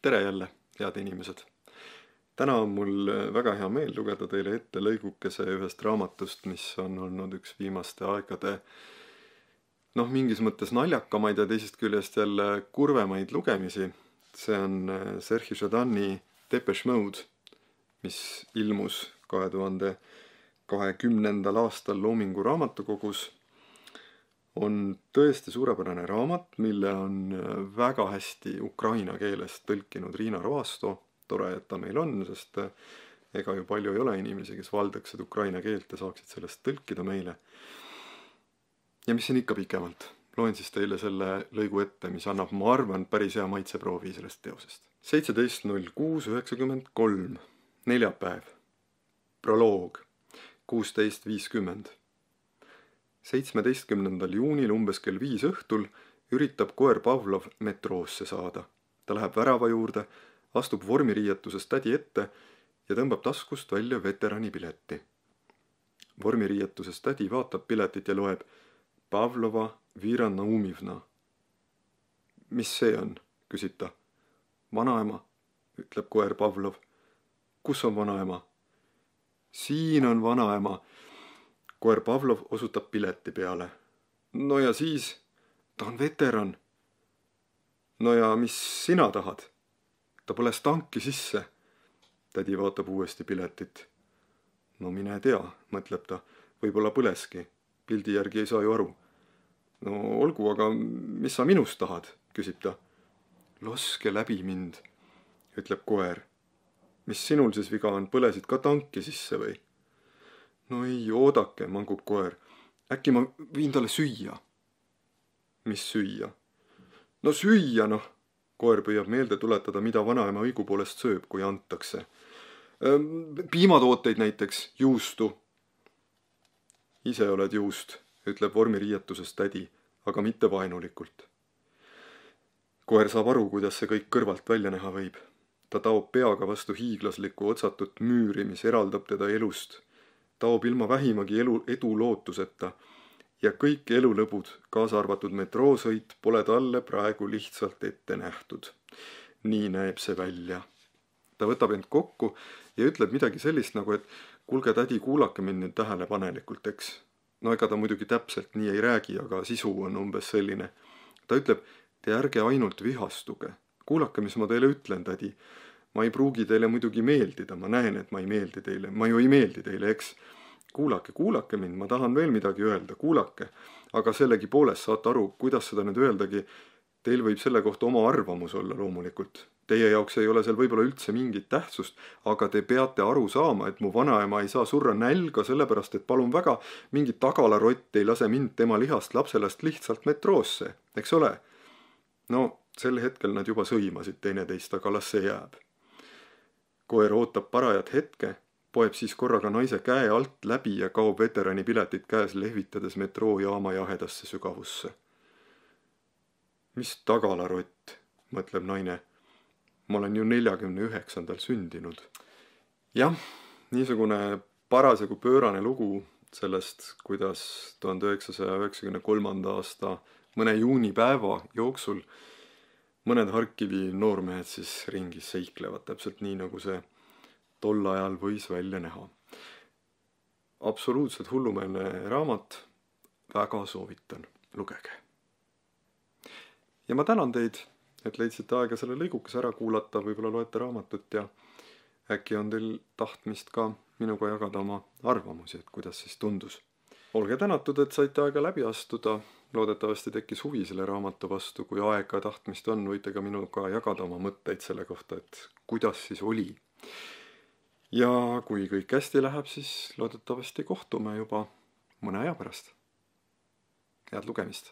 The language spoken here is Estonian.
Tere jälle, head inimesed! Täna on mul väga hea meel lugeda teile ette lõigukese ühest raamatust, mis on olnud üks viimaste aegade mingis mõttes naljakamaid ja teisest küljest jälle kurvemaid lugemisi. See on Serhii Žadani Depeche Mode, mis ilmus 2020. aastal Loomingu raamatukogus. On tõesti suurepärane raamat, mille on väga hästi ukraina keelest tõlkinud Riina Roasto. Tore, et ta meil on, sest ega ju palju ei ole inimesi, kes valdaksid ukraina keelt ja saaksid sellest tõlkida meile. Ja mis siin ikka pikemalt? Loen siis teile selle lõigu ette, mis annab, ma arvan, päris hea maitseproovi sellest teosest. 17.06.93. Neljapäev. Proloog. 16.50. 17. juunil umbes kell 5 õhtul üritab koer Pavlov metroosse saada. Ta läheb värava juurde, astub vormiriietuses tädi ette ja tõmbab taskust välja veteranipileti. Vormiriietuses tädi vaatab piletit ja loeb Pavlova Vira Naumivna. Mis see on, küsib ta. Vanaema, ütleb koer Pavlov. Kus on vanaema? Siin on vanaema. Koer Pavlov osutab pileti peale. No ja siis, ta on veteran. No ja mis sina tahad? Ta põles tanki sisse. Tädi vaatab uuesti piletit. No mine tea, mõtleb ta. Võib-olla põleski. Pildi järgi ei saa ju aru. No olgu, aga mis sa minust tahad, küsib ta. Laske läbi mind, ütleb koer. Mis sinul siis viga on, põlesid ka tanki sisse või? No ei, oodake, mangub koer. Äkki ma viin talle süüa. Mis süüa? No süüa, noh. Koer püüab meelde tuletada, mida vanaema õigupoolest sööb, kui antakse. Piimatooteid näiteks, juustu. Ise oled juust, ütleb vormiriietuses tädi, aga mitte vaenulikult. Koer saab aru, kuidas see kõik kõrvalt välja näha võib. Ta taob peaga vastu hiiglaslikku otsatut müüri, mis eraldab teda elust. Taob ilma vähimagi edu lootuseta ja kõik elulõbud, kaasa arvatud metroosõit, pole talle praegu lihtsalt ette nähtud. Nii näeb see välja. Ta võtab end kokku ja ütleb midagi sellist nagu, et kuulge tädi, kuulake mind nüüd tähelepanelikult, eks. No ega ta muidugi täpselt nii ei räägi, aga sisu on umbes selline. Ta ütleb, te ärge ainult vihastuge. Kuulake, mis ma teile ütlen, tädi. Ma ei pruugi teile muidugi meeldida, ma näen, et ma ei meeldi teile. Ma ju ei meeldi teile, eks. Kuulake mind, ma tahan veel midagi öelda, kuulake. Aga sellegi poolest saate aru, kuidas seda nüüd öeldagi. Teil võib selle kohta oma arvamus olla loomulikult. Teie jaoks ei ole seal võib-olla üldse mingit tähtsust, aga te peate aru saama, et mu vanaema ei saa surra nälga, sellepärast, et palun väga, mingi tagalarott ei lase mind tema lihast lapselast lihtsalt metroosse, eks ole? No, sel hetkel nad juba sõimasid teineteist, aga las see jääb. Koer ootab parajat hetke, poeb siis korraga naise käe alt läbi ja kaob veterani piletit käes lehvitades metroojaama jahedasse sügavusse. Mis tagalarott, mõtleb naine. Ma olen ju 49. sündinud. Jah, niisugune parasjagu pöörane lugu sellest, kuidas 1993. aasta mõne juunipäeva jooksul mõned Harkivi noormehed siis ringis seiklevad, täpselt nii, nagu see tol ajal võis välja näha. Absoluutselt hullumeelne raamat, väga soovitan, lugege. Ja ma tänan teid, et leidsite aega selle lõigukese ära kuulata, võib-olla loete raamatut ja äkki on teil tahtmist ka minuga jagada oma arvamusi, et kuidas siis tundus. Olge tänatud, et saite aega läbi astuda. Loodetavasti tekkis huvi selle raamatu vastu. Kui aega tahtmist on, võite ka minuga jagada oma mõtteid selle kohta, et kuidas siis oli. Ja kui kõik hästi läheb, siis loodetavasti kohtume juba mõne aja pärast. Head lugemist!